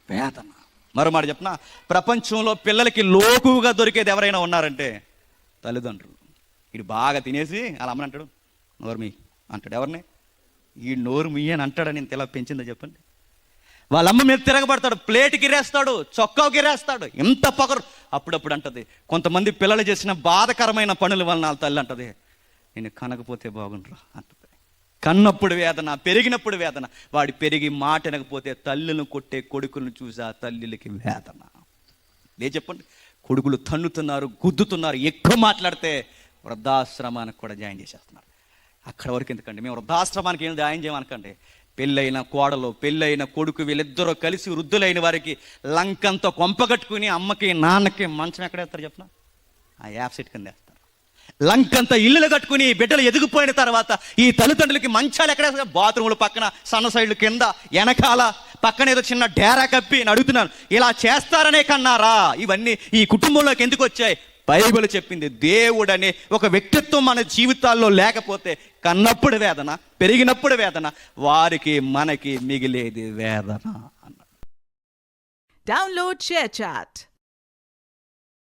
వేదన. మరో మాట చెప్పనా, ప్రపంచంలో పిల్లలకి లోకుగా దొరికేది ఎవరైనా ఉన్నారంటే తల్లిదండ్రులు. వీడు బాగా తినేసి అలా అమ్మని అంటాడు, నోరు మీ అంటాడు. ఎవరిని? ఈ నోరు మీ అని అంటాడని ఇంత ఎలా పెంచిందో చెప్పండి. వాళ్ళమ్మ మీద తిరగబడతాడు, ప్లేట్ గిరేస్తాడు, చొక్కా గిరేస్తాడు, ఎంత పొగరు. అప్పుడప్పుడు అంటది, కొంతమంది పిల్లలు చేసిన బాధకరమైన పనుల వలన వాళ్ళ తల్లి అంటది, నేను కనకపోతే బాగుండ్రా అంటది. కన్నప్పుడు వేదన, పెరిగినప్పుడు వేదన. వాడి పెరిగి మాట వినకపోతే తల్లులను కొట్టే కొడుకులను చూసా తల్లిలకి వేదన. లే చెప్పండి, కొడుకులు తన్నుతున్నారు, గుద్దుతున్నారు, ఎక్కువ మాట్లాడితే వృద్ధాశ్రమానికి కూడా జాయిన్ చేసేస్తున్నారు. అక్కడ వరకు ఎందుకండి, మేము వృద్ధాశ్రమానికి ఏం జాయిన్ చేయమనకండి. పెళ్ళైన కోడలు, పెళ్ళైన కొడుకు, వీళ్ళిద్దరూ కలిసి వృద్ధులైన వారికి లంకంతో కొంపగట్టుకుని అమ్మకి నాన్నకి మంచం ఎక్కడ వేస్తారు చెప్పిన? ఆ యాప్ సెట్ కింద వేస్తారు. లంకంతా ఇల్లులు కట్టుకుని బిడ్డలు ఎదిగిపోయిన తర్వాత ఈ తల్లిదండ్రులకి మంచాలు ఎక్కడ వేస్తారు? బాత్రూములు పక్కన, సన్న సైడ్లు కింద, వెనకాల, పక్కన ఏదో చిన్న డేరా కప్పి. నేను అడుగుతున్నాను, ఇలా చేస్తారనే కన్నారా? ఇవన్నీ ఈ కుటుంబంలోకి ఎందుకు వచ్చాయి? బైబిల్ చెప్పింది, దేవుడనే ఒక వ్యక్తిత్వం మన జీవితాల్లో లేకపోతే కన్నప్పుడు వేదన, పెరిగినప్పుడు వేదన, వారికి మనకి మిగిలేది వేదన అన్నాడు. Download ShareChat.